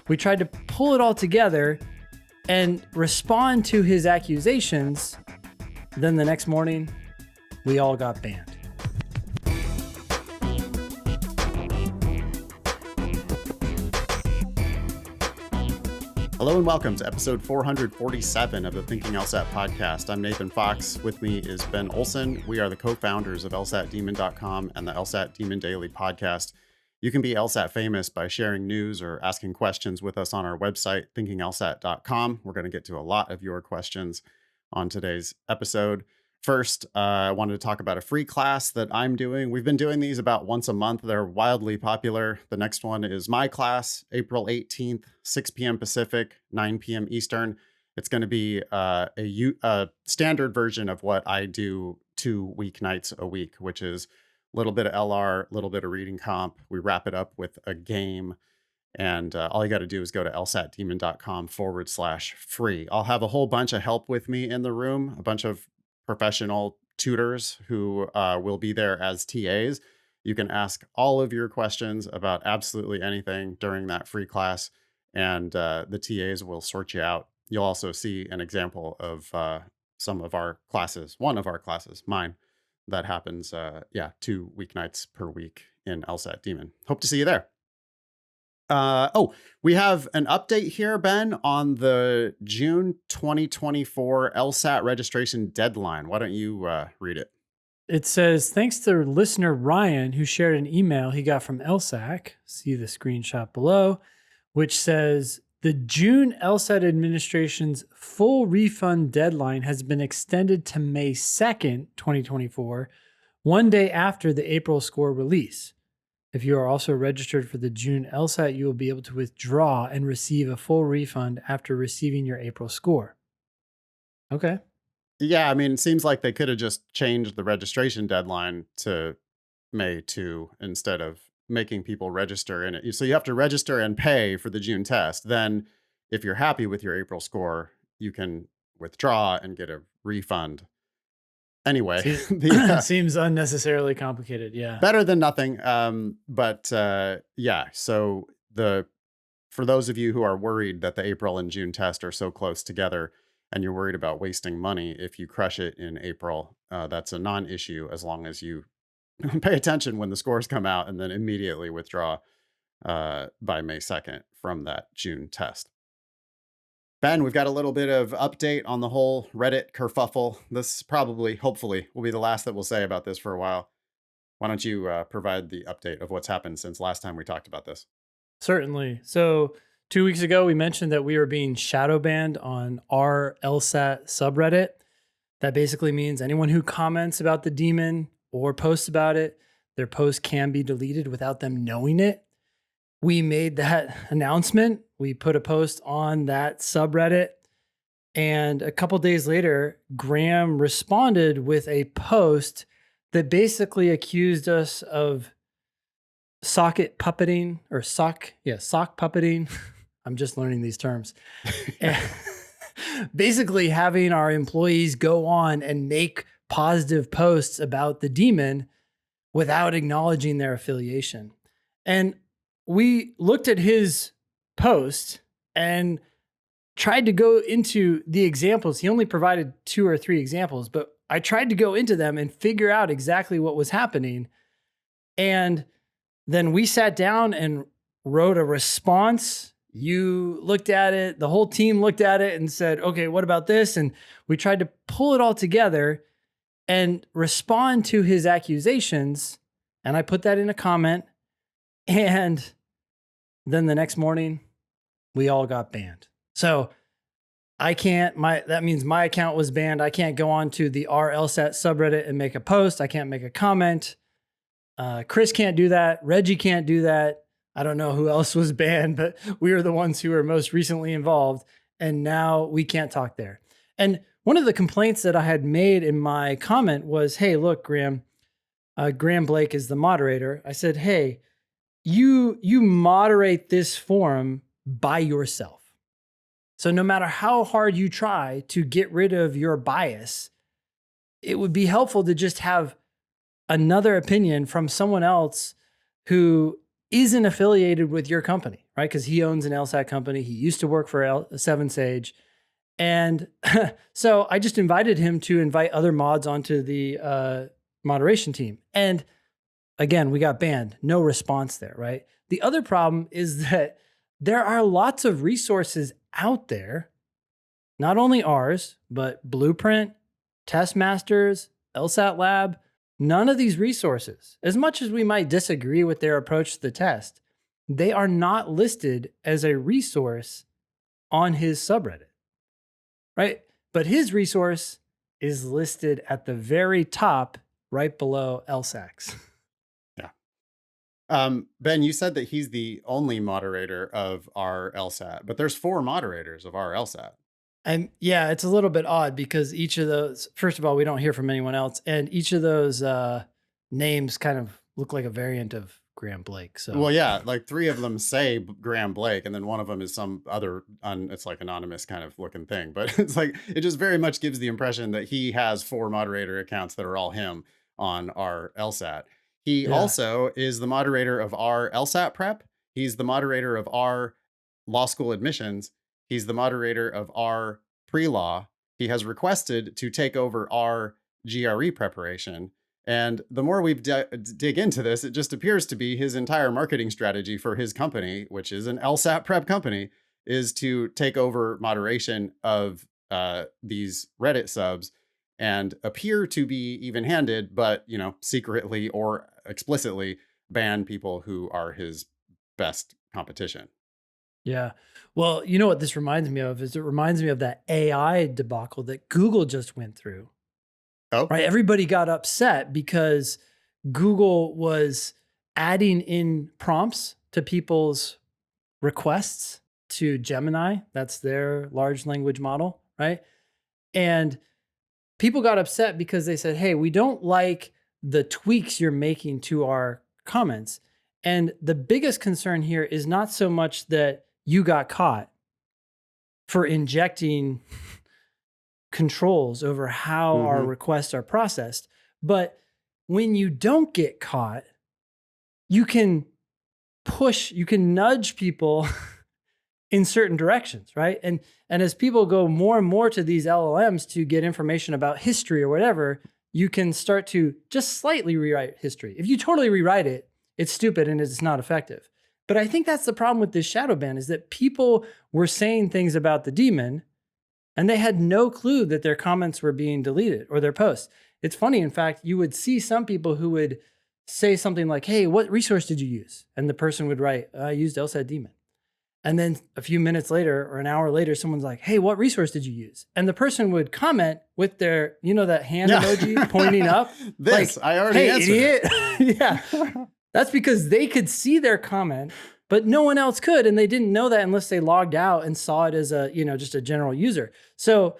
We tried to pull it all together and respond to his accusations. Then the next morning, we all got banned. Hello and welcome to episode 447 of the Thinking LSAT podcast. I'm Nathan Fox. With me is Ben Olson. We are the co-founders of lsatdemon.com and the LSAT Demon Daily podcast. You can be LSAT famous by sharing news or asking questions with us on our website, thinkinglsat.com. We're going to get to a lot of your questions on today's episode. First, I wanted to talk about a free class that I'm doing. We've been doing these about once a month. They're wildly popular. The next one is my class, April 18th, 6 p.m. Pacific, 9 p.m. Eastern. It's going to be a standard version of what I do 2 weeknights a week, which is a little bit of LR, a little bit of reading comp. We wrap it up with a game. And all you got to do is go to lsatdemon.com/free. I'll have a whole bunch of help with me in the room, a bunch of professional tutors who will be there as TAs. You can ask all of your questions about absolutely anything during that free class, and the TAs will sort you out. You'll also see an example of some of our classes, one of our classes, mine, that happens, 2 weeknights per week in LSAT Demon. Hope to see you there. We have an update here, Ben, on the June 2024 LSAT registration deadline. Why don't you read it? It says, thanks to listener Ryan, who shared an email he got from LSAC, see the screenshot below, which says, the June LSAT administration's full refund deadline has been extended to May 2nd, 2024, one day after the April score release. If you are also registered for the June LSAT, you will be able to withdraw and receive a full refund after receiving your April score. Okay. Yeah, I mean, it seems like they could have just changed the registration deadline to May 2 instead of making people register in it. So you have to register and pay for the June test. Then if you're happy with your April score, you can withdraw and get a refund. Anyway, seems unnecessarily complicated. Yeah. Better than nothing. So for those of you who are worried that the April and June test are so close together and you're worried about wasting money, if you crush it in April, that's a non-issue as long as you pay attention when the scores come out and then immediately withdraw by May 2nd from that June test. Ben, we've got a little bit of update on the whole Reddit kerfuffle. This probably, hopefully, will be the last that we'll say about this for a while. Why don't you provide the update of what's happened since last time we talked about this? Certainly. So 2 weeks ago, we mentioned that we were being shadow banned on our LSAT subreddit. That basically means anyone who comments about the demon or posts about it, their post can be deleted without them knowing it. We made that announcement. We put a post on that subreddit. And a couple days later, Graeme responded with a post that basically accused us of sock puppeting. I'm just learning these terms. Basically having our employees go on and make positive posts about the demon without acknowledging their affiliation. And we looked at his post and tried to go into the examples. He only provided 2 or 3 examples, but I tried to go into them and figure out exactly what was happening. And then we sat down and wrote a response. You looked at it, the whole team looked at it and said, okay, what about this? And we tried to pull it all together and respond to his accusations. And I put that in a comment. And then the next morning, we all got banned. So that means my account was banned. I can't go on to the LSAT subreddit and make a post. I can't make a comment. Chris can't do that. Reggie can't do that. I don't know who else was banned, but we were the ones who were most recently involved. And now we can't talk there. And one of the complaints that I had made in my comment was, hey, look, Graeme Blake is the moderator. I said, hey, you moderate this forum by yourself. So no matter how hard you try to get rid of your bias, it would be helpful to just have another opinion from someone else who isn't affiliated with your company, right? Because he owns an LSAT company. He used to work for 7 Sage. And so I just invited him to invite other mods onto the moderation team. And again, we got banned. No response there, right? The other problem is that there are lots of resources out there, not only ours, but Blueprint, Test Masters, LSAT Lab. None of these resources, as much as we might disagree with their approach to the test, they are not listed as a resource on his subreddit, right? But his resource is listed at the very top, right below LSACs. Ben, you said that he's the only moderator of our LSAT, but there's 4 moderators of our LSAT. And yeah, it's a little bit odd because each of those, first of all, we don't hear from anyone else. And each of those names kind of look like a variant of Graeme Blake. So, well, yeah, like 3 of them say Graeme Blake, and then one of them is some other, it's like anonymous kind of looking thing. But it's like, it just very much gives the impression that he has 4 moderator accounts that are all him on our LSAT. He also is the moderator of our LSAT prep. He's the moderator of our law school admissions. He's the moderator of our pre-law. He has requested to take over our GRE preparation. And the more we dig into this, it just appears to be his entire marketing strategy for his company, which is an LSAT prep company, is to take over moderation of these Reddit subs and appear to be even-handed, but, you know, secretly or explicitly ban people who are his best competition. Yeah. Well, you know what this reminds me of is it reminds me of that AI debacle that Google just went through. Oh, right. Everybody got upset because Google was adding in prompts to people's requests to Gemini. That's their large language model, right? And people got upset because they said, hey, we don't like the tweaks you're making to our comments. And the biggest concern here is not so much that you got caught for injecting controls over how our requests are processed, but when you don't get caught, you can push, you can nudge people in certain directions, right? And as people go more and more to these LLMs to get information about history or whatever, you can start to just slightly rewrite history. If you totally rewrite it, it's stupid and it's not effective. But I think that's the problem with this shadow ban is that people were saying things about the demon and they had no clue that their comments were being deleted or their posts. It's funny, in fact, you would see some people who would say something like, hey, what resource did you use? And the person would write, I used LSAT Demon. And then a few minutes later or an hour later, someone's like, hey, what resource did you use? And the person would comment with their, you know, that hand emoji pointing up. This, like, I already hey, answered idiot. it. Yeah. That's because they could see their comment, but no one else could. And they didn't know that unless they logged out and saw it as a, you know, just a general user. So,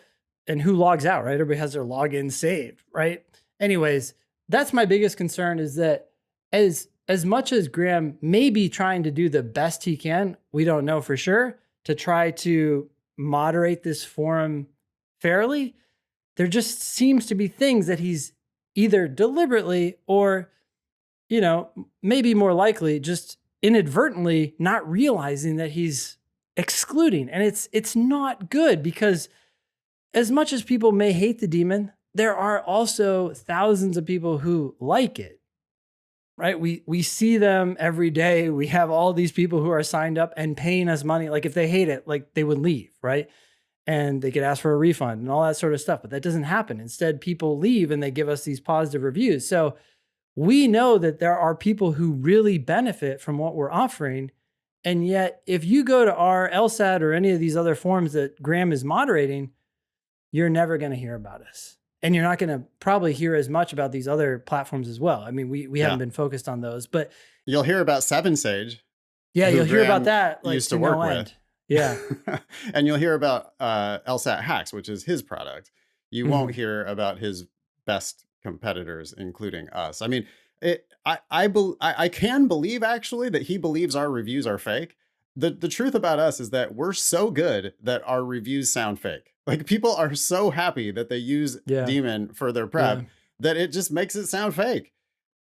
and who logs out, right? Everybody has their login saved, right? Anyways, that's my biggest concern is that as much as Graeme may be trying to do the best he can, we don't know for sure, to try to moderate this forum fairly, there just seems to be things that he's either deliberately or, you know, maybe more likely just inadvertently not realizing that he's excluding. And it's not good because as much as people may hate the demon, there are also thousands of people who like it, right? We see them every day. We have all these people who are signed up and paying us money. Like if they hate it, like they would leave, right? And they could ask for a refund and all that sort of stuff, but that doesn't happen. Instead, people leave and they give us these positive reviews. So we know that there are people who really benefit from what we're offering. And yet, if you go to our LSAT or any of these other forums that Graeme is moderating, you're never going to hear about us. And you're not going to probably hear as much about these other platforms as well. I mean, we haven't been focused on those, but you'll hear about 7 Sage. Yeah, you'll hear about that. Like, used to work with. Yeah. And you'll hear about LSAT Hacks, which is his product. You won't hear about his best competitors, including us. I mean, I can believe actually that he believes our reviews are fake. The truth about us is that we're so good that our reviews sound fake. Like people are so happy that they use Demon for their prep that it just makes it sound fake,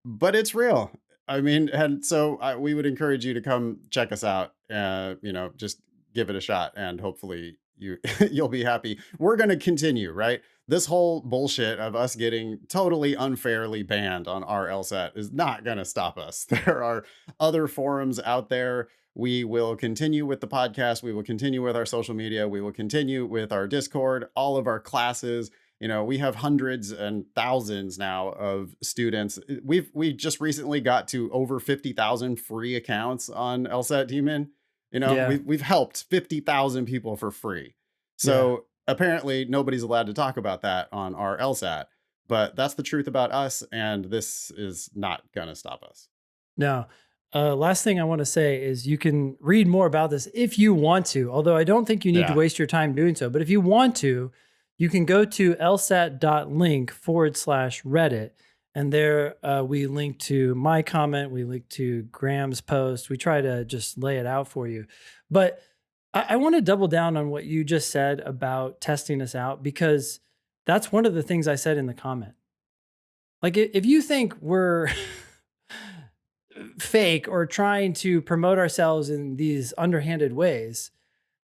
but it's real. I mean, and so we would encourage you to come check us out just give it a shot and hopefully you'll be happy. We're going to continue, right? This whole bullshit of us getting totally unfairly banned on our LSAT is not going to stop us. There are other forums out there. We will continue with the podcast. We will continue with our social media. We will continue with our Discord, all of our classes. We have hundreds and thousands now of students. We just recently got to over 50,000 free accounts on LSAT Demon. We've helped 50,000 people for free. So apparently nobody's allowed to talk about that on our LSAT, but that's the truth about us. And this is not going to stop us. No. Last thing I want to say is you can read more about this if you want to, although I don't think you need to waste your time doing so. But if you want to, you can go to lsat.link /Reddit. And there we link to my comment. We link to Graham's post. We try to just lay it out for you. But I want to double down on what you just said about testing us out, because that's one of the things I said in the comment. Like, if you think we're fake or trying to promote ourselves in these underhanded ways,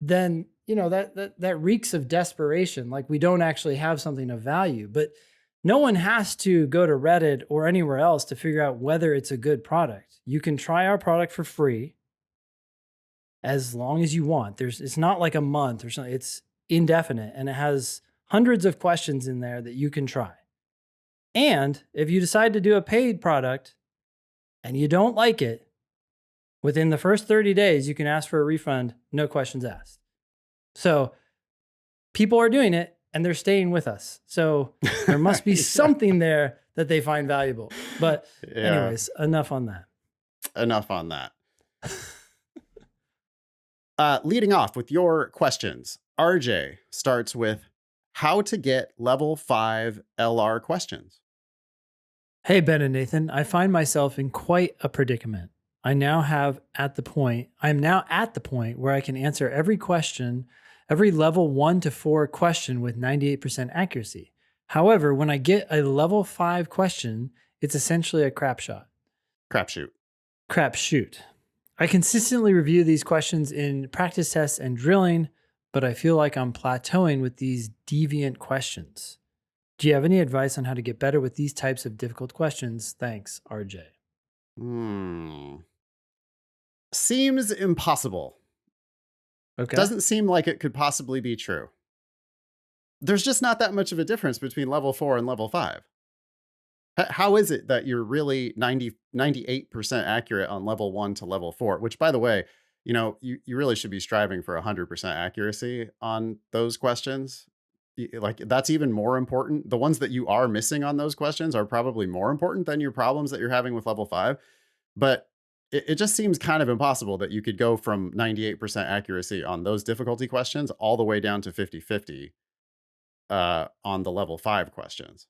then that reeks of desperation. Like, we don't actually have something of value. But no one has to go to Reddit or anywhere else to figure out whether it's a good product. You can try our product for free as long as you want. It's not like a month or something. It's indefinite, and it has hundreds of questions in there that you can try. And if you decide to do a paid product and you don't like it, within the first 30 days, you can ask for a refund, no questions asked. So people are doing it and they're staying with us. So there must be something there that they find valuable. But anyways, enough on that. Enough on that. Leading off with your questions, RJ starts with how to get level 5 LR questions. Hey, Ben and Nathan, I find myself in quite a predicament. I'm now at the point where I can answer every level 1 to 4 question with 98% accuracy. However, when I get a level 5 question, it's essentially a crapshoot. I consistently review these questions in practice tests and drilling, but I feel like I'm plateauing with these deviant questions. Do you have any advice on how to get better with these types of difficult questions? Thanks, RJ. Seems impossible. Okay. Doesn't seem like it could possibly be true. There's just not that much of a difference between level 4 and level 5. How is it that you're really 98% accurate on level 1 to level 4, which, by the way, you really should be striving for 100% accuracy on those questions. Like, that's even more important. The ones that you are missing on those questions are probably more important than your problems that you're having with level 5. But it just seems kind of impossible that you could go from 98% accuracy on those difficulty questions all the way down to 50-50 on the level 5 questions.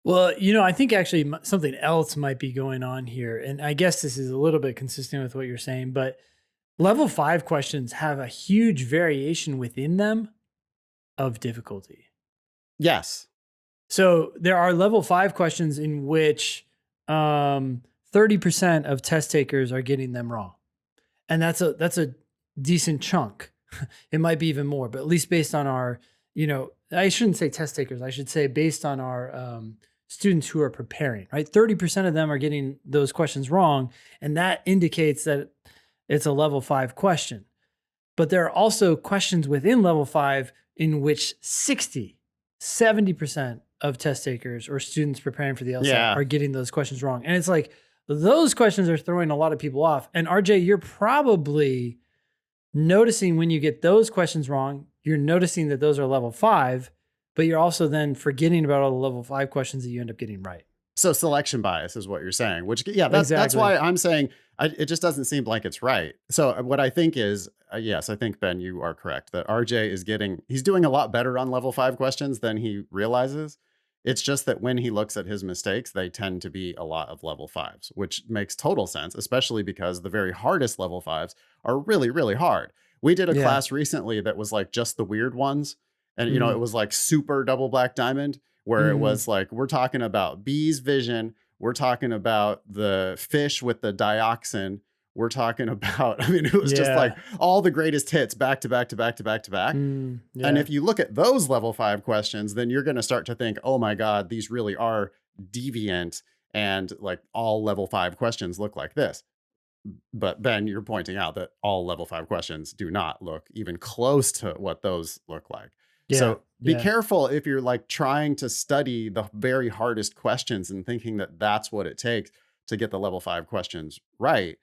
Well, I think actually something else might be going on here. And I guess this is a little bit consistent with what you're saying, but level 5 questions have a huge variation within them of difficulty. Yes. So there are level 5 questions in which 30% of test takers are getting them wrong. And that's a decent chunk. It might be even more, but at least based on our, I shouldn't say test takers. I should say based on our students who are preparing, right? 30% of them are getting those questions wrong. And that indicates that it's a level 5 question. But there are also questions within level 5 in which 70% of test takers or students preparing for the LSAT are getting those questions wrong. And it's like, those questions are throwing a lot of people off. And RJ, you're probably noticing when you get those questions wrong, you're noticing that those are level 5, but you're also then forgetting about all the level 5 questions that you end up getting right. So selection bias is what you're saying, which, that's why I'm saying it just doesn't seem like it's right. So what I think is, yes, I think, Ben, you are correct that RJ he's doing a lot better on level 5 questions than he realizes. It's just that when he looks at his mistakes, they tend to be a lot of level 5s, which makes total sense, especially because the very hardest level 5s are really, really hard. We did a class recently that was like just the weird ones. And, it was like super double black diamond, where it was like, we're talking about bees vision. We're talking about the fish with the dioxin. we're talking about, I mean, it was just like all the greatest hits back to back to back to back to back. And if you look at those level 5 questions, then you're going to start to think, oh my God, these really are deviant, and like all level 5 questions look like this. But Ben, you're pointing out that all level 5 questions do not look even close to what those look like. So be careful if you're like trying to study the very hardest questions and thinking that that's what it takes to get the level 5 questions right.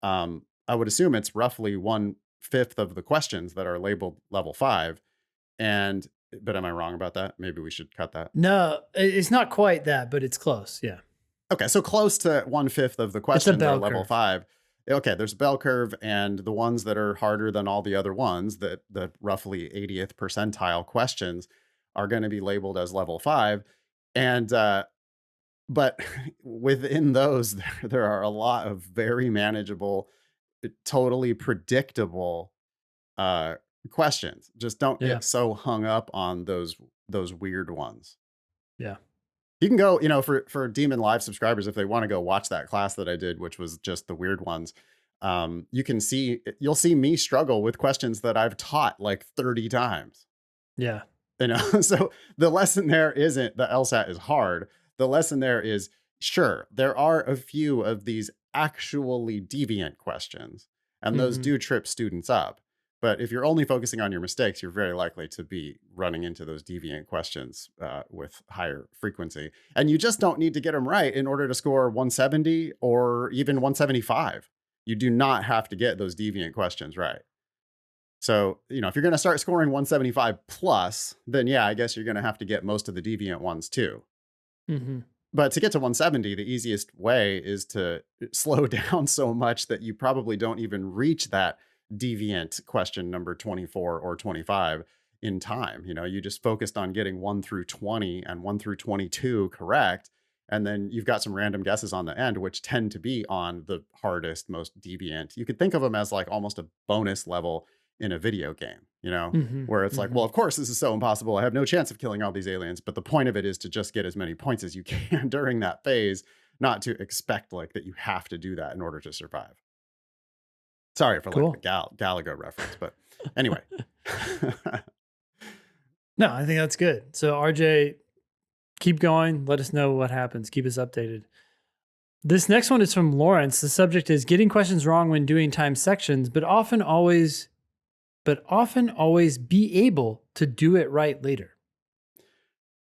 I would assume it's roughly 1/5 of the questions that are labeled level 5. But am I wrong about that? Maybe we should cut that. No, it's not quite that, but it's close. Yeah. Okay. So close to 1/5 of the questions are level 5. Okay, there's a bell curve, and the ones that are harder than all the other ones, that the roughly 80th percentile questions, are going to be labeled as level 5. And but within those, there are a lot of very manageable, totally predictable questions. Just don't get so hung up on those weird ones. Yeah. You can go, for Demon Live subscribers, if they want to go watch that class that I did, which was just the weird ones, you'll see me struggle with questions that I've taught like 30 times. Yeah. So the lesson there isn't the LSAT is hard. The lesson there is, sure, there are a few of these actually deviant questions, and those do trip students up. But if you're only focusing on your mistakes, you're very likely to be running into those deviant questions with higher frequency. And you just don't need to get them right in order to score 170 or even 175. You do not have to get those deviant questions right. So, if you're going to start scoring 175 plus, then yeah, I guess you're going to have to get most of the deviant ones too. But to get to 170, the easiest way is to slow down so much that you probably don't even reach that deviant question number 24 or 25 in time. You just focused on getting 1 through 20 and 1 through 22 correct. And then you've got some random guesses on the end, which tend to be on the hardest, most deviant. You could think of them as like almost a bonus level in a video game, where it's like, well, of course, this is so impossible. I have no chance of killing all these aliens. But the point of it is to just get as many points as you can during that phase, not to expect like that you have to do that in order to survive. Sorry for like the Galaga reference, but anyway. No, I think that's good. So RJ, keep going. Let us know what happens. Keep us updated. This next one is from Lawrence. The subject is getting questions wrong when doing time sections, but often always be able to do it right later.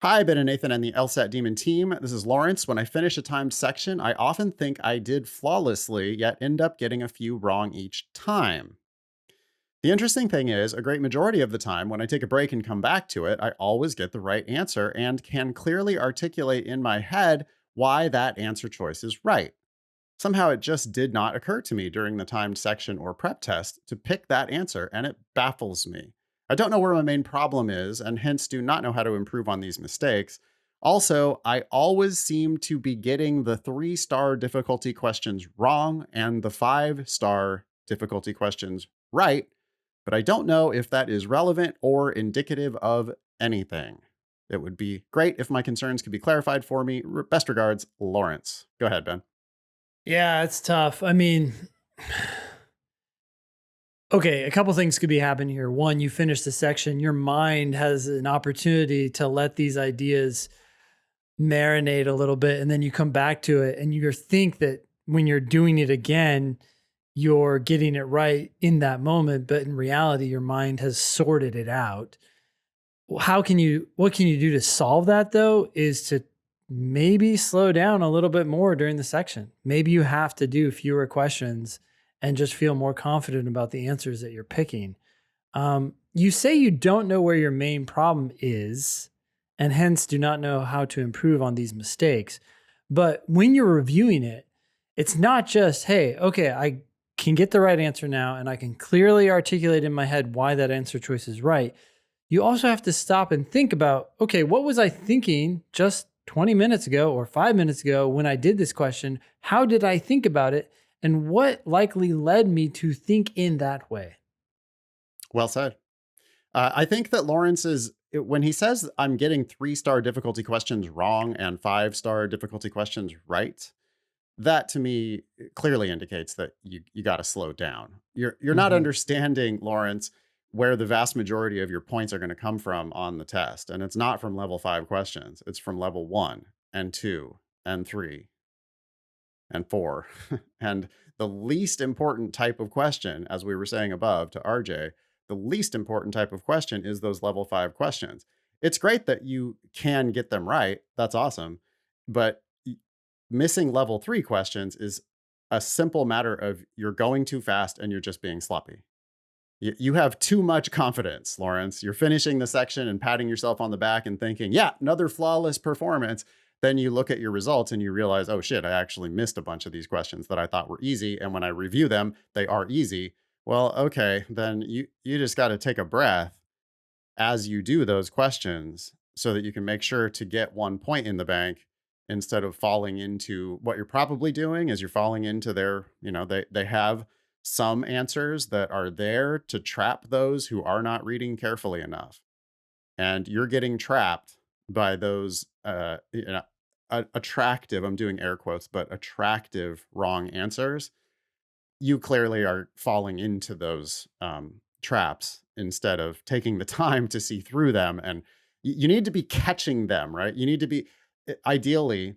Hi, Ben and Nathan and the LSAT Demon team. This is Lawrence. When I finish a timed section, I often think I did flawlessly, yet end up getting a few wrong each time. The interesting thing is, a great majority of the time, when I take a break and come back to it, I always get the right answer and can clearly articulate in my head why that answer choice is right. Somehow it just did not occur to me during the timed section or prep test to pick that answer, and it baffles me. I don't know where my main problem is, and hence do not know how to improve on these mistakes. Also, I always seem to be getting the 3-star difficulty questions wrong and the 5-star difficulty questions right, but I don't know if that is relevant or indicative of anything. It would be great if my concerns could be clarified for me. Best regards, Lawrence. Go ahead, Ben. Yeah, it's tough. I mean, okay, a couple things could be happening here. One, you finish the section, your mind has an opportunity to let these ideas marinate a little bit, and then you come back to it and you think that when you're doing it again, you're getting it right in that moment, but in reality, your mind has sorted it out. What can you do to solve that though, is to maybe slow down a little bit more during the section. Maybe you have to do fewer questions and just feel more confident about the answers that you're picking. You say you don't know where your main problem is, and hence do not know how to improve on these mistakes. But when you're reviewing it, it's not just, hey, okay, I can get the right answer now, and I can clearly articulate in my head why that answer choice is right. You also have to stop and think about, okay, what was I thinking just 20 minutes ago or 5 minutes ago when I did this question? How did I think about it? And what likely led me to think in that way? Well said. I think that Lawrence when he says I'm getting 3-star difficulty questions wrong and 5-star difficulty questions right, that to me clearly indicates that you got to slow down. You're not Mhm. understanding, Lawrence, where the vast majority of your points are going to come from on the test. And it's not from level 5 questions. It's from level 1 and 2 and 3 and 4. And the least important type of question, as we were saying above to RJ, the least important type of question is those level 5 questions. It's great that you can get them right. That's awesome. But missing level 3 questions is a simple matter of you're going too fast and you're just being sloppy. You have too much confidence, Lawrence. You're finishing the section and patting yourself on the back and thinking, yeah, another flawless performance. Then you look at your results and you realize, oh shit, I actually missed a bunch of these questions that I thought were easy. And when I review them, they are easy. Well, okay, then you just got to take a breath as you do those questions so that you can make sure to get 1 point in the bank instead of falling into what you're probably doing is you're falling into their, they have some answers that are there to trap those who are not reading carefully enough. And you're getting trapped by those attractive, I'm doing air quotes, but attractive wrong answers. You clearly are falling into those traps instead of taking the time to see through them. And you need to be catching them, right? You need to be ideally,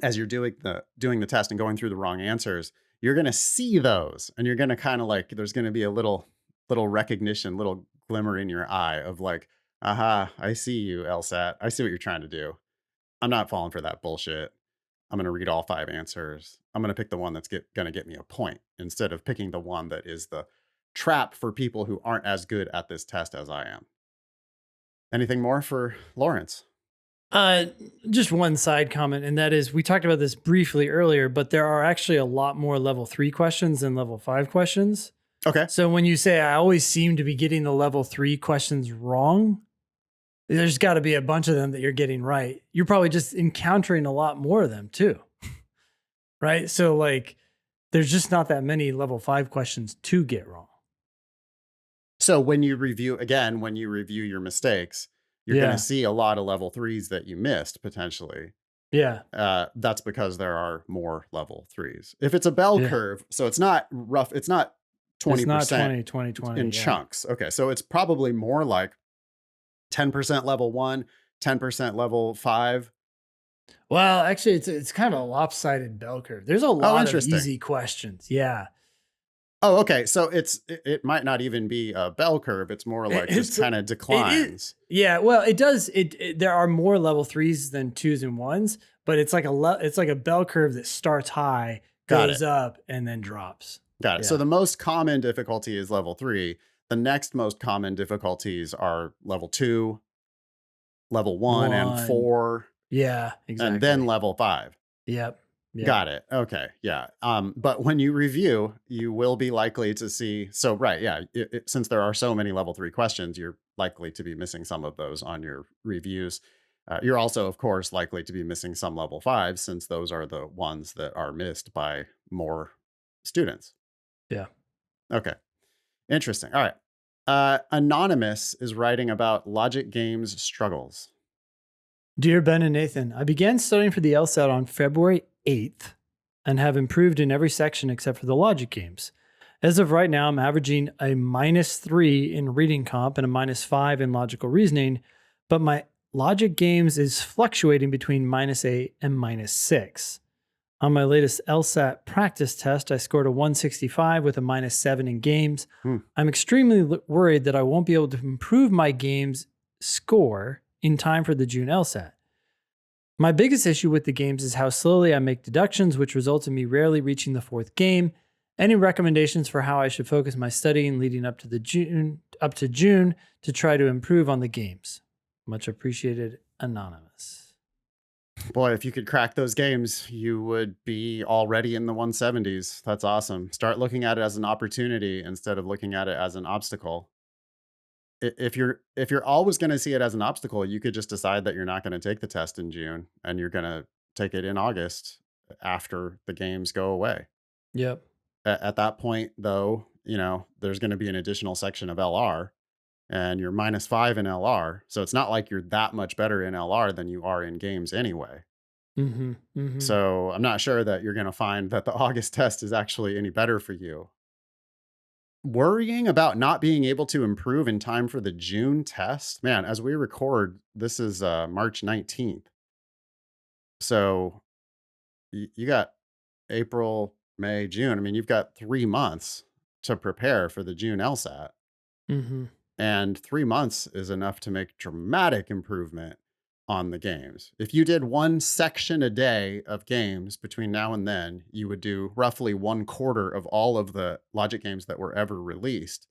as you're doing the test and going through the wrong answers, you're going to see those and you're going to kind of like, there's going to be a little recognition, little glimmer in your eye of like, aha, I see you, LSAT. I see what you're trying to do. I'm not falling for that bullshit. I'm going to read all 5 answers. I'm going to pick the one that's going to get me a point instead of picking the one that is the trap for people who aren't as good at this test as I am. Anything more for Lawrence? Uh, just one side comment, and that is we talked about this briefly earlier, but there are actually a lot more level 3 questions than level 5 questions. Okay. So when you say I always seem to be getting the level 3 questions wrong, there's got to be a bunch of them that you're getting right. You're probably just encountering a lot more of them too. Right? So like there's just not that many level 5 questions to get wrong. So when you review your mistakes, you're going to see a lot of level 3s that you missed potentially. Yeah. That's because there are more level 3s. If it's a bell curve, so it's not rough, it's not 20%. It's not 20 in chunks. Okay. So it's probably more like 10% level 1, 10% level 5. Well, actually, it's kind of a lopsided bell curve. There's a lot of easy questions. Yeah. Oh, okay. So it might not even be a bell curve. It's more like just kind of declines. Yeah. Well, it does. There are more level 3s than 2s and 1s, but it's like a bell curve that starts high, goes up, and then drops. Got it. So the most common difficulty is level 3. The next most common difficulties are level 2, level 1 and 4. Yeah, exactly. And then level 5. Yep. Got it. Okay. Yeah. But when you review, you will be likely to see. So, right. Yeah. Since there are so many level 3 questions, you're likely to be missing some of those on your reviews. You're also, of course, likely to be missing some level 5 since those are the ones that are missed by more students. Yeah. Okay. Interesting. All right. Anonymous is writing about logic games struggles. Dear Ben and Nathan, I began studying for the LSAT on February 8th and have improved in every section except for the logic games. As of right now, I'm averaging a -3 in reading comp and a -5 in logical reasoning, but my logic games is fluctuating between -8 and -6. On my latest LSAT practice test, I scored a 165 with a -7 in games. I'm extremely worried that I won't be able to improve my games score in time for the June LSAT. My biggest issue with the games is how slowly I make deductions, which results in me rarely reaching the 4th game. Any recommendations for how I should focus my studying leading up to June to try to improve on the games? Much appreciated, Anonymous. Boy, if you could crack those games, you would be already in the 170s. That's awesome. Start looking at it as an opportunity instead of looking at it as an obstacle. If you're always going to see it as an obstacle, you could just decide that you're not going to take the test in June and you're going to take it in August after the games go away. Yep. At that point, though, there's going to be an additional section of LR and you're -5 in LR. So it's not like you're that much better in LR than you are in games anyway. Mm-hmm. Mm-hmm. So I'm not sure that you're going to find that the August test is actually any better for you. Worrying about not being able to improve in time for the June test, man, as we record, this is March 19th. So you got April, May, June. I mean, you've got 3 months to prepare for the June LSAT. Mm-hmm. And 3 months is enough to make dramatic improvement on the games. If you did one section a day of games between now and then, you would do roughly 1/4 of all of the logic games that were ever released.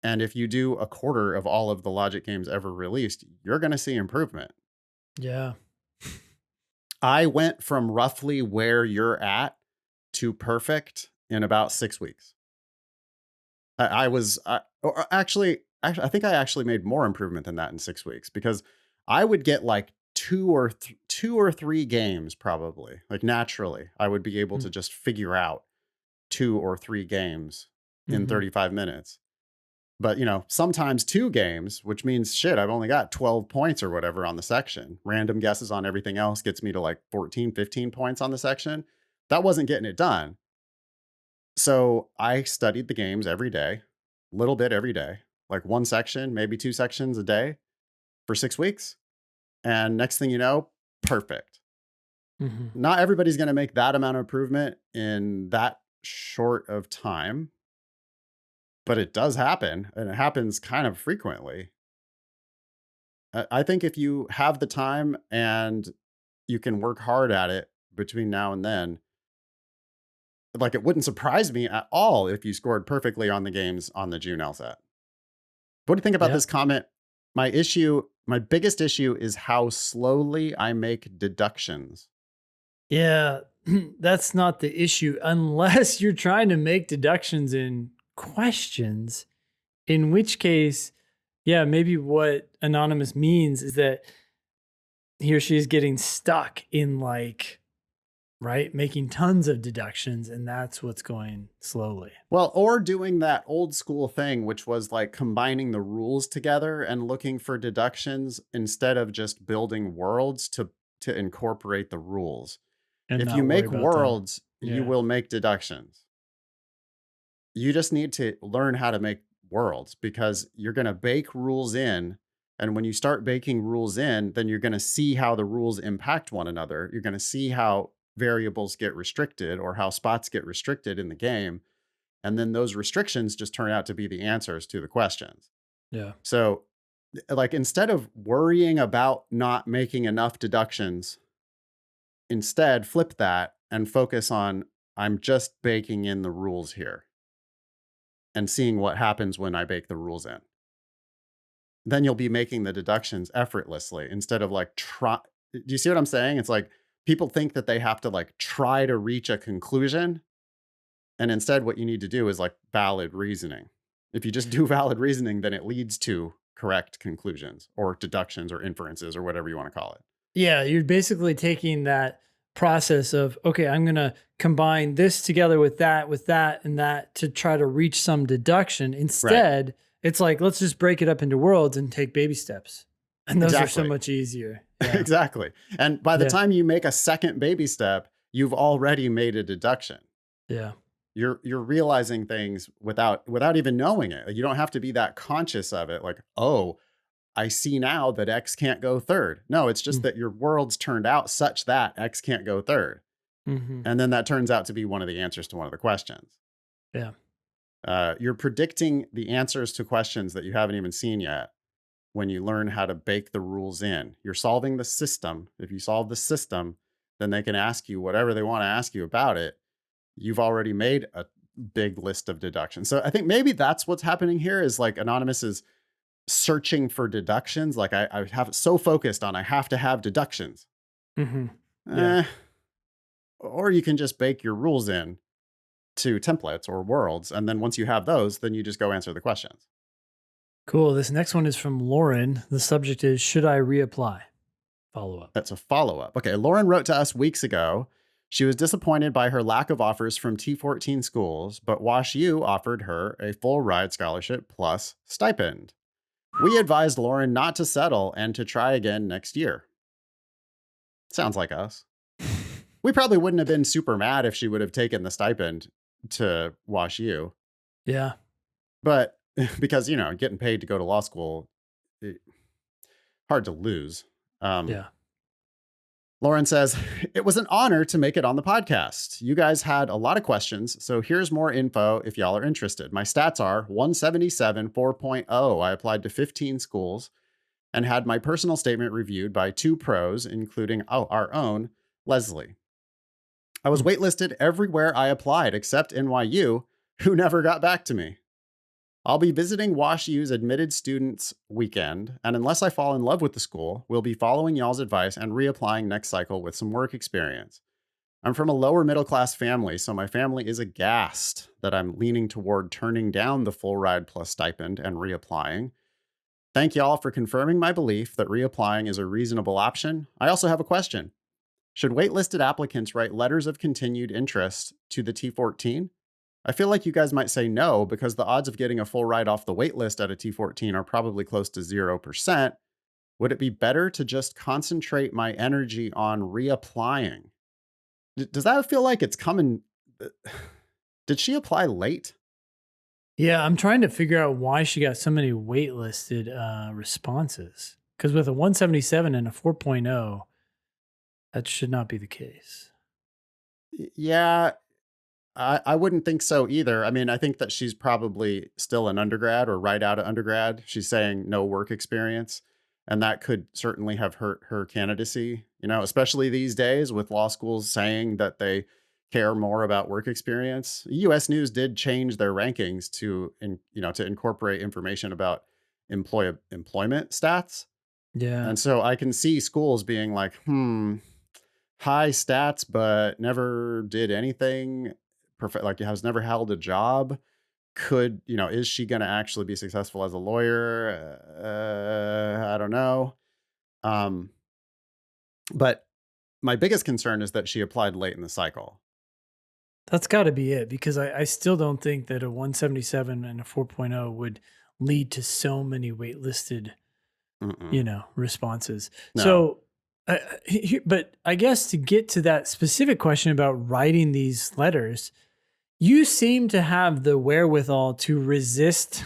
And if you do 1/4 of all of the logic games ever released, you're going to see improvement. Yeah. I went from roughly where you're at to perfect in about 6 weeks. I think I actually made more improvement than that in 6 weeks, because I would get like two or three games probably, like naturally. I would be able to just figure out 2 or 3 games in 35 minutes. But, sometimes 2 games, which means shit, I've only got 12 points or whatever on the section. Random guesses on everything else gets me to like 14, 15 points on the section. That wasn't getting it done. So I studied the games every day, little bit every day, like 1 section, maybe 2 sections a day for 6 weeks. And next thing you know, perfect. Mm-hmm. Not everybody's going to make that amount of improvement in that short of time, but it does happen, and it happens kind of frequently. I think if you have the time and you can work hard at it between now and then, like, it wouldn't surprise me at all if you scored perfectly on the games on the June LSAT. What do you think about Yeah. this comment? My biggest issue is how slowly I make deductions. Yeah. That's not the issue unless you're trying to make deductions in questions, in which case, yeah, maybe what Anonymous means is that he or she is getting stuck in right, making tons of deductions, and that's what's going slowly. Well, or doing that old school thing, which was like combining the rules together and looking for deductions instead of just building worlds to incorporate the rules. And If you not worry make about them. worlds, you Yeah. will make deductions. You just need to learn how to make worlds, because you're going to bake rules in. And when you start baking rules in, then you're going to see how the rules impact one another. You're going to see how variables get restricted or how spots get restricted in the game. And then those restrictions just turn out to be the answers to the questions. Yeah. So, like, instead of worrying about not making enough deductions, instead flip that and focus on, I'm just baking in the rules here and seeing what happens when I bake the rules in. Then you'll be making the deductions effortlessly instead of like try. Do you see what I'm saying? It's like people think that they have to like try to reach a conclusion. And instead, what you need to do is like valid reasoning. If you just do valid reasoning, then it leads to correct conclusions or deductions or inferences or whatever you want to call it. Yeah, you're basically taking that process of, okay, I'm going to combine this together with that, and that to try to reach some deduction. Instead, it's like, let's just break it up into worlds and take baby steps. And those are so Exactly. much easier. Yeah. Exactly. And by the time you make a second baby step, you've already made a deduction. Yeah. You're realizing things without even knowing it. You don't have to be that conscious of it. Like, oh, I see now that X can't go third. No, it's just that your worlds turned out such that X can't go third. Mm-hmm. And then that turns out to be one of the answers to one of the questions. Yeah. You're predicting the answers to questions that you haven't even seen yet when you learn how to bake the rules in. You're solving the system. If you solve the system, then they can ask you whatever they want to ask you about it. You've already made a big list of deductions. So I think maybe that's what's happening here, is like Anonymous is searching for deductions. Like I have it so focused on, I have to have deductions. Mm-hmm. Yeah. Or you can just bake your rules in to templates or worlds. And then once you have those, then you just go answer the questions. Cool. This next one is from Lauren. The subject is, should I reapply? Follow-up. That's a follow-up. Okay. Lauren wrote to us weeks ago. She was disappointed by her lack of offers from T14 schools, but Wash U offered her a full ride scholarship plus stipend. We advised Lauren not to settle and to try again next year. Sounds like us. We probably wouldn't have been super mad if she would have taken the stipend to Wash U. Yeah. But because, getting paid to go to law school, hard to lose. Yeah. Lauren says, it was an honor to make it on the podcast. You guys had a lot of questions, so here's more info if y'all are interested. My stats are 177 4.0. I applied to 15 schools and had my personal statement reviewed by 2 pros, including our own, Leslie. I was waitlisted everywhere I applied except NYU, who never got back to me. I'll be visiting Wash U's admitted students weekend, and unless I fall in love with the school, we'll be following y'all's advice and reapplying next cycle with some work experience. I'm from a lower middle class family, so my family is aghast that I'm leaning toward turning down the full ride plus stipend and reapplying. Thank y'all for confirming my belief that reapplying is a reasonable option. I also have a question. Should waitlisted applicants write letters of continued interest to the T14? I feel like you guys might say no because the odds of getting a full ride off the waitlist at a T14 are probably close to 0%. Would it be better to just concentrate my energy on reapplying? Does that feel like it's coming? Did she apply late? Yeah, I'm trying to figure out why she got so many waitlisted responses. Because with a 177 and a 4.0, that should not be the case. Yeah, I wouldn't think so either. I mean, I think that she's probably still an undergrad or right out of undergrad. She's saying no work experience, and that could certainly have hurt her candidacy, especially these days with law schools saying that they care more about work experience. US News did change their rankings to incorporate information about employment stats. Yeah. And so I can see schools being like, high stats, but never did anything. Like has never held a job. Is she going to actually be successful as a lawyer? I don't know. But my biggest concern is that she applied late in the cycle. That's got to be it, because I still don't think that a 177 and a 4.0 would lead to so many waitlisted, responses. No. So, but I guess to get to that specific question about writing these letters, you seem to have the wherewithal to resist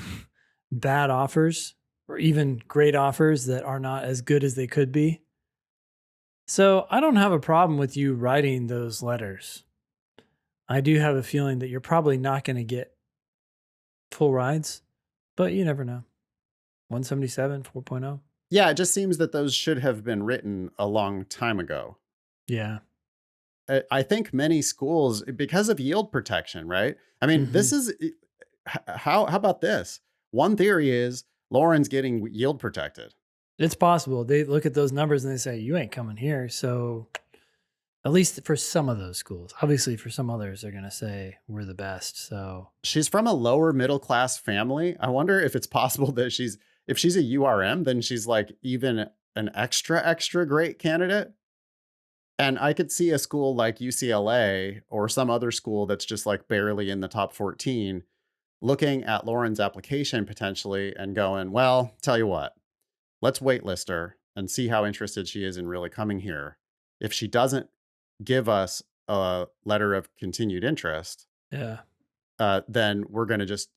bad offers or even great offers that are not as good as they could be. So I don't have a problem with you writing those letters. I do have a feeling that you're probably not going to get full rides, but you never know. 177, 4.0. Yeah, it just seems that those should have been written a long time ago. Yeah. I think many schools, because of yield protection, right? I mean, this is, how about this? One theory is Lauren's getting yield protected. It's possible. They look at those numbers and they say, you ain't coming here. So at least for some of those schools, obviously for some others, they're going to say we're the best. So she's from a lower middle class family. I wonder if it's possible that if she's a URM, then she's like even an extra great candidate. And I could see a school like UCLA or some other school that's just like barely in the top 14 looking at Lauren's application potentially and going, well, tell you what, let's waitlist her and see how interested she is in really coming here. If she doesn't give us a letter of continued interest, then we're going to just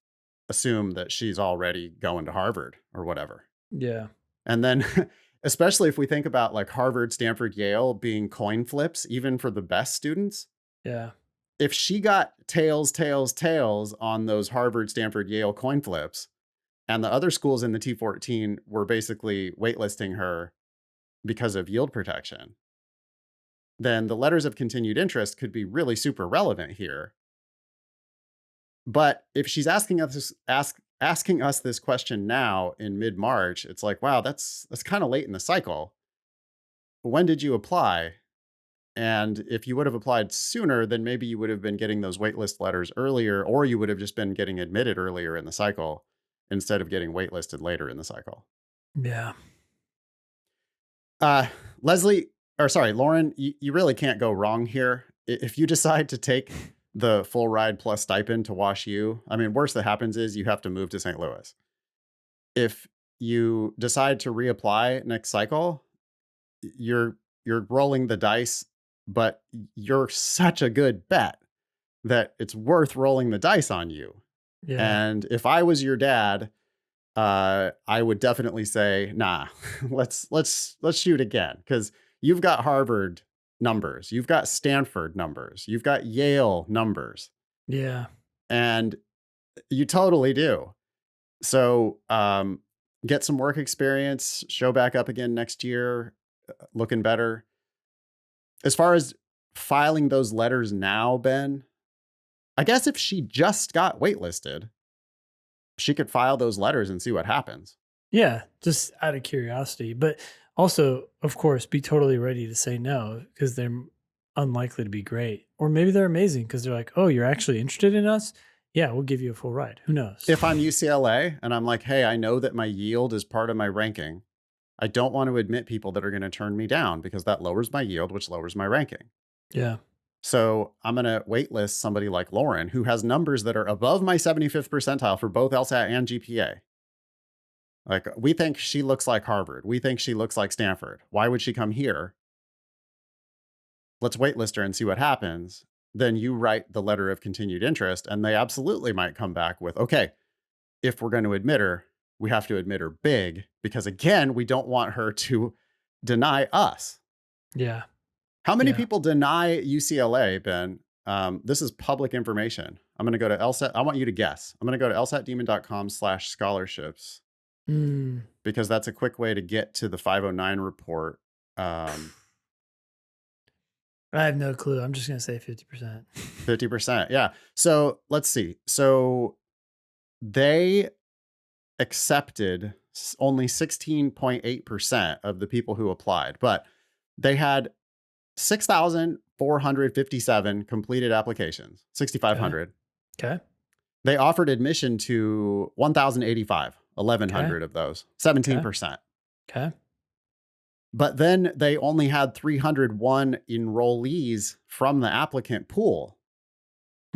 assume that she's already going to Harvard or whatever. Yeah. And then especially if we think about like Harvard, Stanford, Yale being coin flips, even for the best students. Yeah. If she got tails on those Harvard, Stanford, Yale coin flips, and the other schools in the T14 were basically waitlisting her because of yield protection, then the letters of continued interest could be really super relevant here. But if she's asking us this question now in mid-March, it's like, wow, that's kind of late in the cycle. When did you apply? And if you would have applied sooner, then maybe you would have been getting those waitlist letters earlier, or you would have just been getting admitted earlier in the cycle instead of getting waitlisted later in the cycle. Yeah. Lauren, you really can't go wrong here. If you decide to take the full ride plus stipend to Wash U, I mean, worst that happens is you have to move to St. Louis. If you decide to reapply next cycle, you're you're rolling the dice, but you're such a good bet that it's worth rolling the dice on you. Yeah. And if I was your dad, I would definitely say, nah, let's shoot again, because you've got Harvard numbers, you've got Stanford numbers, you've got Yale numbers, Yeah. and you totally do. So get some work experience, show back up again next year, looking better. As far as filing those letters now, Ben, I guess if she just got waitlisted, she could file those letters and see what happens. Yeah. Just out of curiosity. But also, of course, be totally ready to say no because they're unlikely to be great. Or maybe they're amazing because they're like, oh, you're actually interested in us? Yeah, we'll give you a full ride. Who knows? If I'm UCLA and I'm like, hey, I know that my yield is part of my ranking, I don't want to admit people that are going to turn me down because that lowers my yield, which lowers my ranking. Yeah. So I'm going to waitlist somebody like Lauren, who has numbers that are above my 75th percentile for both LSAT and GPA. Like, we think she looks like Harvard. We think she looks like Stanford. Why would she come here? Let's waitlist her and see what happens. Then you write the letter of continued interest, and they absolutely might come back with, okay, if we're going to admit her, we have to admit her big, because again, we don't want her to deny us. Yeah. How many Yeah. people deny UCLA, Ben? This is public information. I'm going to go to LSAT. I want you to guess. I'm going to go to lsatdemon.com/scholarships because that's a quick way to get to the 509 report. I have no clue. I'm just going to say 50%. 50%. Yeah. So let's see. So they accepted only 16.8% of the people who applied, but they had 6,457 completed applications, 6,500. Okay. They offered admission to 1,085, 1,100 of those, 17%. Okay. But then they only had 301 enrollees from the applicant pool.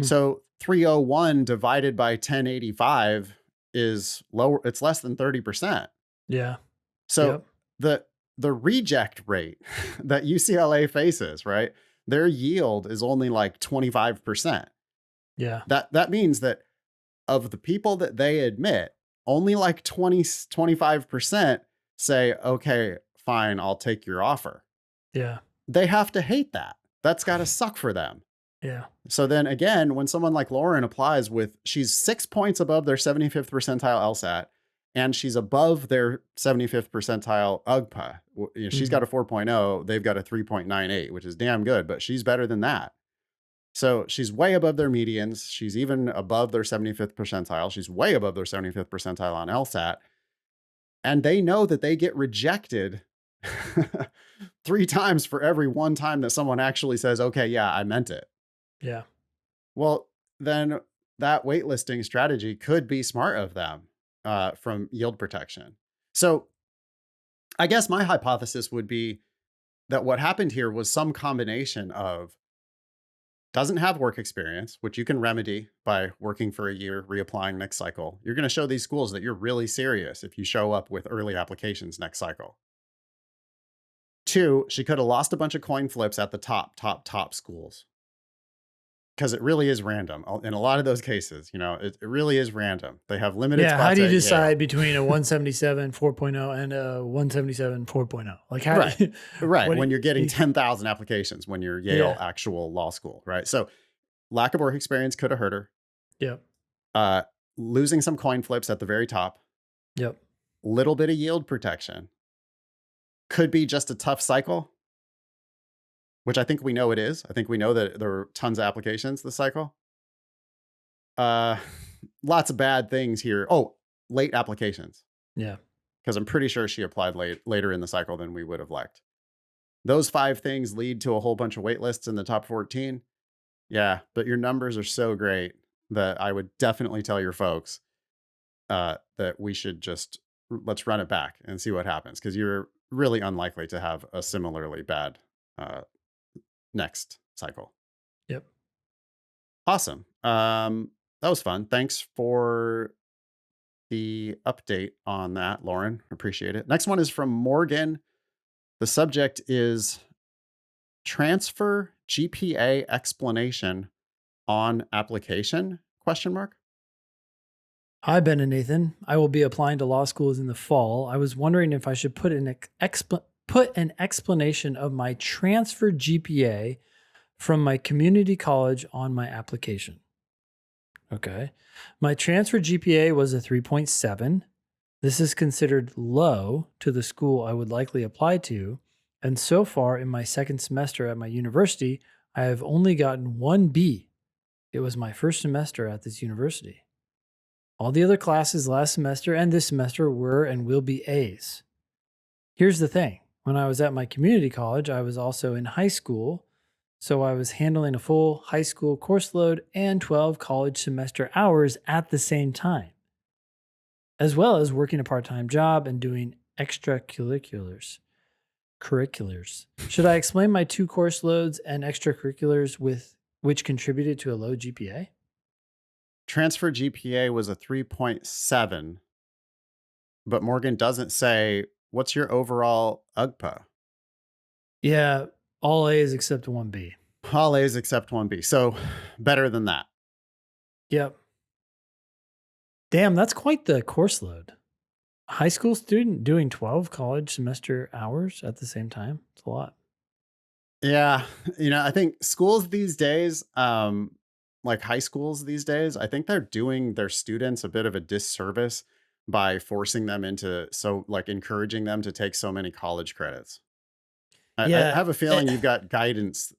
So 301 divided by 1085 is lower. It's less than 30%. Yeah. So the reject rate that UCLA faces, right? Their yield is only like 25%. Yeah. That means that of the people that they admit, only like 25% say, okay, fine, I'll take your offer. Yeah. They have to hate that. That's got to suck for them. Yeah. So then again, when someone like Lauren applies she's 6 points above their 75th percentile LSAT, and she's above their 75th percentile UGPA. She's got a 4.0, they've got a 3.98, which is damn good, but she's better than that. So she's way above their medians. She's even above their 75th percentile. She's way above their 75th percentile on LSAT. And they know that they get rejected 3 times for every one time that someone actually says, okay, yeah, I meant it. Yeah. Well, then that waitlisting strategy could be smart of them from yield protection. So I guess my hypothesis would be that what happened here was some combination of doesn't have work experience, which you can remedy by working for a year, reapplying next cycle. You're going to show these schools that you're really serious if you show up with early applications next cycle. 2, she could have lost a bunch of coin flips at the top schools. Because it really is random. In a lot of those cases, it really is random. They have limited spots. How do you decide between a 177 4.0 and a 177 4.0? Like how? Right. When you're getting 10,000 applications, when you're Yale actual law school, right? So lack of work experience could have hurt her. Yep. Losing some coin flips at the very top. Yep. Little bit of yield protection. Could be just a tough cycle, which I think we know it is. I think we know that there were tons of applications this cycle. Lots of bad things here. Oh, late applications. Yeah. Because I'm pretty sure she applied later in the cycle than we would have liked. Those 5 things lead to a whole bunch of wait lists in the top 14. Yeah, but your numbers are so great that I would definitely tell your folks that we should let's run it back and see what happens, because you're really unlikely to have a similarly bad next cycle. Yep. Awesome. That was fun. Thanks for the update on that, Lauren. Appreciate it. Next one is from Morgan. The subject is Transfer GPA explanation on application? Question mark. Hi, Ben and Nathan. I will be applying to law schools in the fall. I was wondering if I should put an explanation of my transfer GPA from my community college on my application. Okay. My transfer GPA was a 3.7. This is considered low to the school I would likely apply to. And so far in my second semester at my university, I have only gotten one B. It was my first semester at this university. All the other classes last semester and this semester were and will be A's. Here's the thing. When I was at my community college, I was also in high school, so I was handling a full high school course load and 12 college semester hours at the same time, as well as working a part-time job and doing extracurriculars. Should I explain my 2 course loads and extracurriculars with which contributed to a low GPA? Transfer GPA was a 3.7, but Morgan doesn't say, what's your overall UGPA? Yeah, all A's except one B. All A's except one B. So better than that. Yep. Damn, that's quite the course load. A high school student doing 12 college semester hours at the same time. It's a lot. Yeah. I think schools these days, like high schools these days, I think they're doing their students a bit of a disservice by forcing them encouraging them to take so many college credits. I Yeah. have a feeling you've got guidance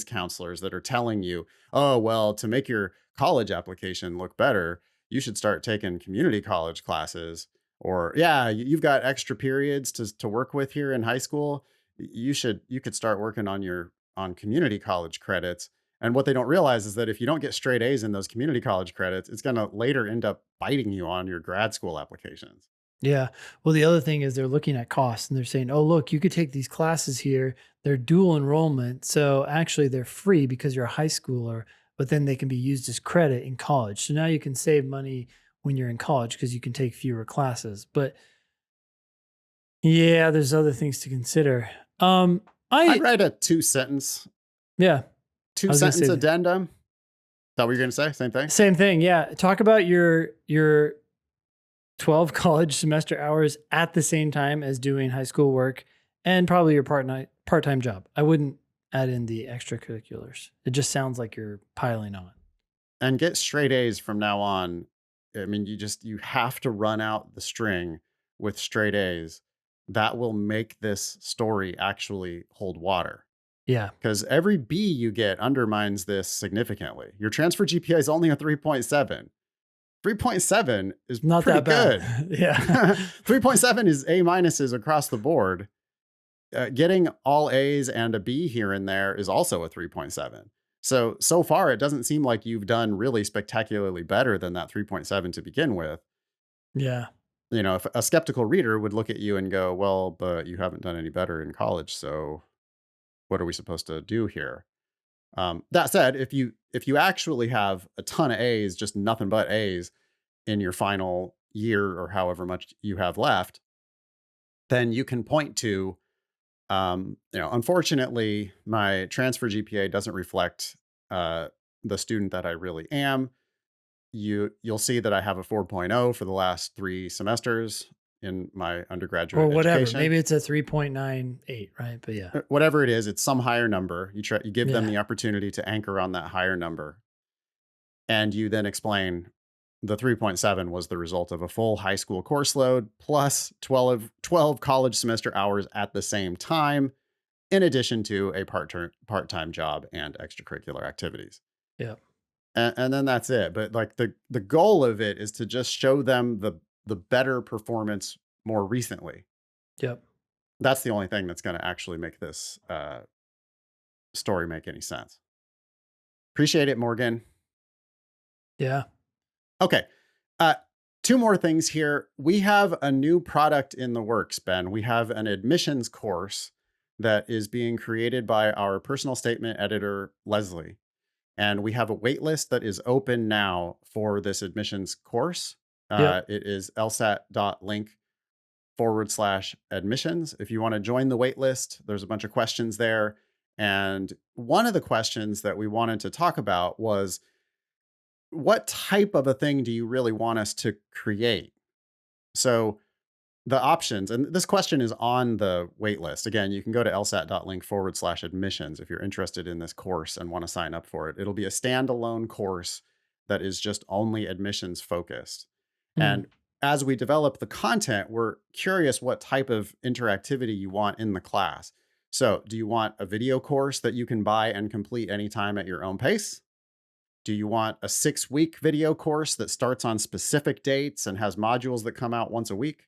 counselors that are telling you, oh, well, to make your college application look better, you should start taking community college classes. Or, yeah, you've got extra periods to work with here in high school. You could start working on community college credits. And what they don't realize is that if you don't get straight A's in those community college credits, it's going to later end up biting you on your grad school applications. Yeah. Well, the other thing is they're looking at costs and they're saying, oh, look, you could take these classes here. They're dual enrollment. So actually they're free because you're a high schooler, but then they can be used as credit in college. So now you can save money when you're in college because you can take fewer classes. But yeah, there's other things to consider. I'd write a 2-sentence Yeah. 2-sentence addendum. Is that what you're going to say? Same thing? Same thing. Yeah. Talk about your 12 college semester hours at the same time as doing high school work and probably your part-time job. I wouldn't add in the extracurriculars. It just sounds like you're piling on. And get straight A's from now on. I mean, you have to run out the string with straight A's. That will make this story actually hold water. Yeah. Because every B you get undermines this significantly. Your transfer GPA is only a 3.7. 3.7 is Not pretty that bad. good. Yeah. 3.7 is A minuses across the board. Getting all A's and a B here and there is also a 3.7. So far, it doesn't seem like you've done really spectacularly better than that 3.7 to begin with. Yeah. If a skeptical reader would look at you and go, well, but you haven't done any better in college. So what are we supposed to do here? That said, if you actually have a ton of A's, just nothing but A's in your final year or however much you have left, then you can point to, unfortunately, my transfer GPA doesn't reflect the student that I really am. You'll see that I have a 4.0 for the last 3 semesters in my undergraduate Or whatever. education. Maybe it's a 3.98, right? But yeah. Whatever it is, it's some higher number. You give them the opportunity to anchor on that higher number. And you then explain the 3.7 was the result of a full high school course load plus 12 college semester hours at the same time, in addition to a part-time job and extracurricular activities. Yeah. And then that's it. But like the goal of it is to just show them the better performance more recently. Yep. That's the only thing that's going to actually make this story make any sense. Appreciate it, Morgan. Yeah. Okay. 2 more things here. We have a new product in the works, Ben. We have an admissions course that is being created by our personal statement editor, Leslie. And we have a waitlist that is open now for this admissions course. It is lsat.link /admissions. If you want to join the waitlist, there's a bunch of questions there. And one of the questions that we wanted to talk about was, what type of a thing do you really want us to create? So the options, and this question is on the waitlist. Again, you can go to lsat.link/admissions if you're interested in this course and want to sign up for it. It'll be a standalone course that is just only admissions focused. Mm. And as we develop the content, we're curious what type of interactivity you want in the class. So do you want a video course that you can buy and complete anytime at your own pace? Do you want a 6-week video course that starts on specific dates and has modules that come out once a week?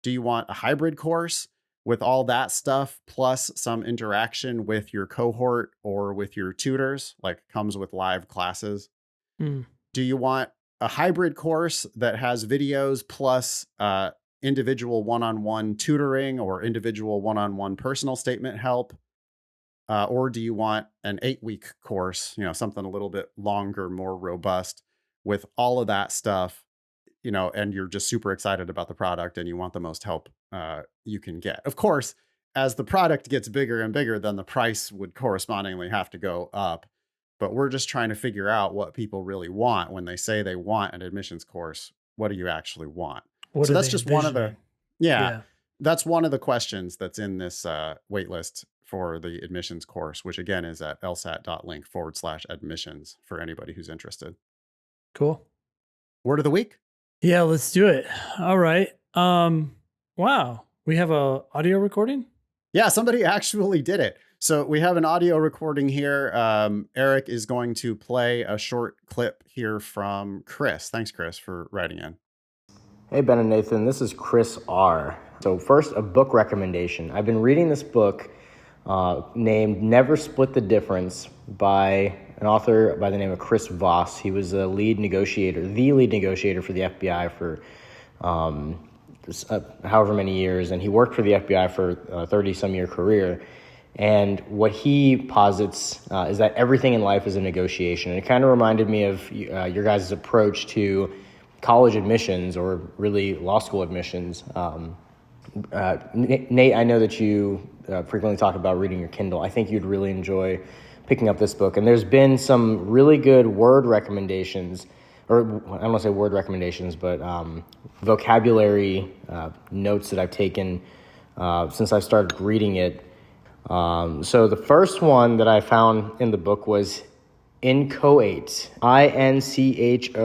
Do you want a hybrid course with all that stuff plus some interaction with your cohort or with your tutors, like comes with live classes? Mm. Do you want a hybrid course that has videos plus individual one-on-one tutoring or individual one-on-one personal statement help? Or do you want an 8-week course, something a little bit longer, more robust with all of that stuff, and you're just super excited about the product and you want the most help you can get? Of course, as the product gets bigger and bigger, then the price would correspondingly have to go up. But we're just trying to figure out what people really want when they say they want an admissions course. What do you actually want? What So are that's they just one of the, envisioning? yeah, Yeah. that's one of the questions that's in this waitlist for the admissions course, which again is at lsat.link/admissions for anybody who's interested. Cool. Word of the week. Yeah, let's do it. All right. Wow. We have a audio recording? Yeah, somebody actually did it. So we have an audio recording here. Eric is going to play a short clip here from Chris. Thanks, Chris, for writing in. Hey, Ben and Nathan, this is Chris R. So first, a book recommendation. I've been reading this book named Never Split the Difference by an author by the name of Chris Voss. He was the lead negotiator for the FBI for however many years, and he worked for the FBI for a 30-some-year career. And what he posits is that everything in life is a negotiation. And it kind of reminded me of your guys' approach to college admissions, or really law school admissions. Nate, I know that you frequently talk about reading your Kindle. I think you'd really enjoy picking up this book. And there's been some really good word recommendations, or I don't want to say word recommendations, but vocabulary notes that I've taken since I've started reading it. So the first one that I found in the book was inchoate, INCHOATE.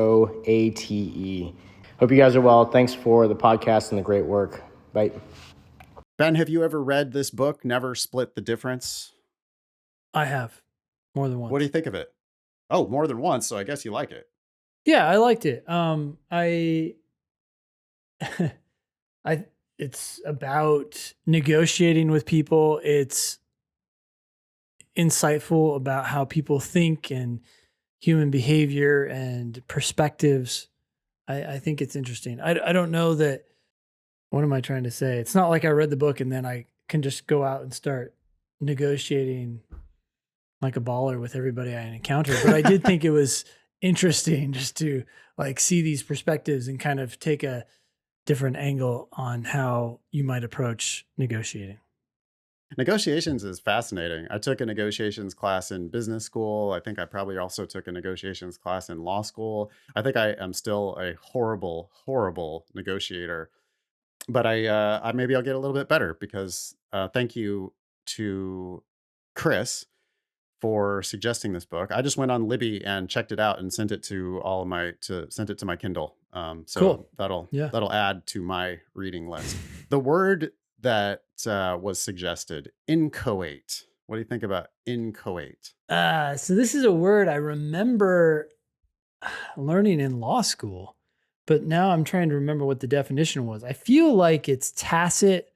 Hope you guys are well. Thanks for the podcast and the great work. Bye. Ben, have you ever read this book, Never Split the Difference? I have. More than once. What do you think of it? Oh, more than once, so I guess you like it. Yeah, I liked it. It's about negotiating with people. It's insightful about how people think and human behavior and perspectives. I think it's interesting. I don't know that. What am I trying to say? It's not like I read the book and then I can just go out and start negotiating like a baller with everybody I encountered. But I did think it was interesting just to like see these perspectives and kind of take a different angle on how you might approach negotiating. Negotiations is fascinating. I took a negotiations class in business school. I think I probably also took a negotiations class in law school. I think I am still a horrible, horrible negotiator, but I maybe I'll get a little bit better because thank you to Chris for suggesting this book. I just went on Libby and checked it out and sent it to sent it to my Kindle. So Cool. that'll add to my reading list. The word that was suggested, inchoate. What do you think about inchoate? So this is a word I remember learning in law school, but now I'm trying to remember what the definition was. I feel like it's tacit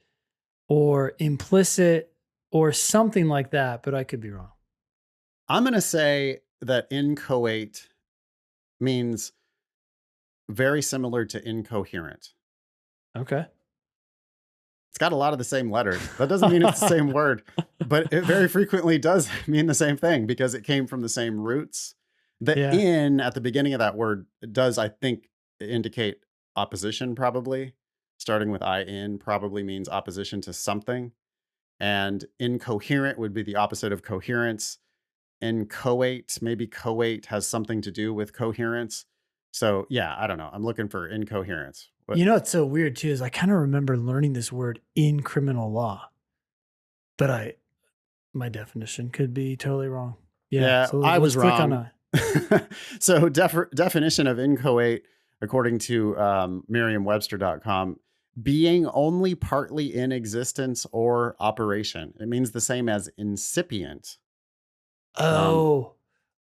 or implicit or something like that, but I could be wrong. I'm going to say that inchoate means very similar to incoherent. Okay. It's got a lot of the same letters. That doesn't mean it's the same word, but it very frequently does mean the same thing because it came from the same roots. The in at the beginning of that word does, I think, indicate opposition, probably. Starting with in probably means opposition to something. And incoherent would be the opposite of coherence. Inchoate, maybe coate has something to do with coherence. So yeah, I don't know. I'm looking for incoherence. But You know what's so weird too is I kind of remember learning this word in criminal law, but my definition could be totally wrong. yeah, so I was let's click on wrong. So definition of inchoate, according to Merriam-Webster.com, being only partly in existence or operation. It means the same as incipient. Oh,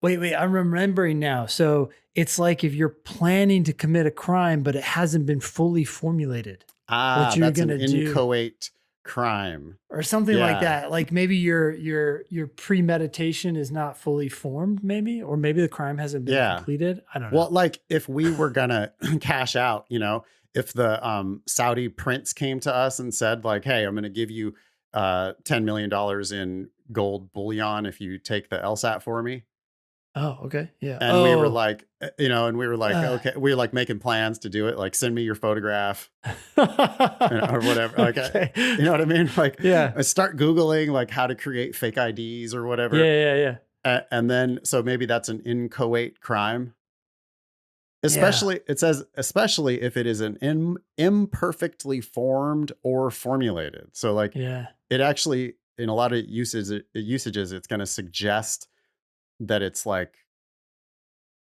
wait, I'm remembering now. So it's like if you're planning to commit a crime, but it hasn't been fully formulated. What you're That's an gonna do. inchoate crime. Or something like Yeah. that. Like maybe your premeditation is not fully formed, maybe, or maybe the crime hasn't been Yeah. completed. I don't know. Well, like if we were gonna cash out, if the Saudi prince came to us and said like, hey, I'm gonna give you $10 million in gold bullion if you take the LSAT for me. Oh, okay. Yeah. And we were like, okay, we were like making plans to do it. Like, send me your photograph or whatever. Like, okay. you know what I mean? Like, Yeah. I start Googling like how to create fake IDs or whatever. Yeah. And then, so maybe that's an inchoate crime. Especially, it says, especially if it is an imperfectly formed or formulated. So like, Yeah. it actually, in a lot of usages, it's going to suggest that it's like,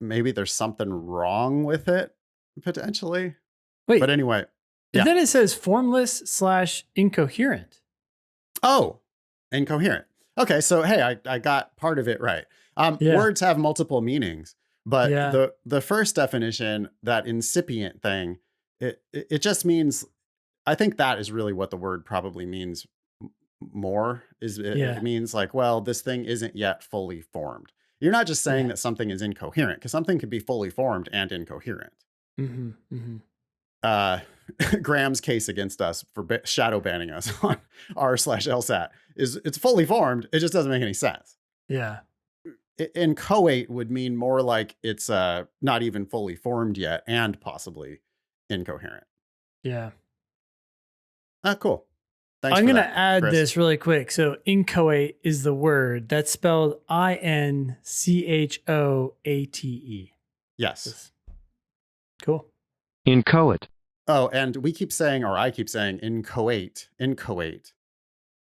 maybe there's something wrong with it potentially. Wait. But anyway. And then it says formless / incoherent. Oh, incoherent. Okay. So, hey, I got part of it right. Words have multiple meanings, but the first definition, that incipient thing, it just means, I think that is really what the word probably means more is it means like, well, this thing isn't yet fully formed. You're not just saying that something is incoherent, because something could be fully formed and incoherent. Graham's case against us for shadow banning us on r/LSAT is it's fully formed. It just doesn't make any sense. Yeah. Inchoate would mean more like it's not even fully formed yet and possibly incoherent. Yeah. Cool. Thanks. I'm going to that, add Chris. this really quick. So inchoate is the word that's spelled INCHOATE. Yes. Cool. Inchoate. Oh, and we keep saying, or I keep saying inchoate,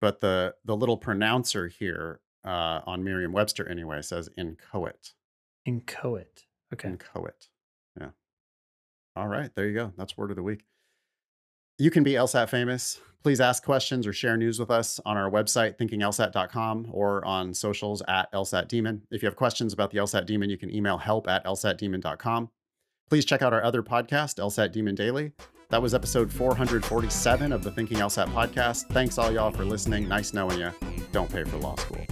but the little pronouncer here on Merriam-Webster anyway says inchoate. Inchoate. Okay. Inchoate. Yeah. All right, there you go. That's word of the week. You can be LSAT famous. Please ask questions or share news with us on our website, thinkinglsat.com, or on socials at LSAT Demon. If you have questions about the LSAT Demon, you can email help@lsatdemon.com. Please check out our other podcast, LSAT Demon Daily. That was episode 447 of the Thinking LSAT podcast. Thanks all y'all for listening. Nice knowing you. Don't pay for law school.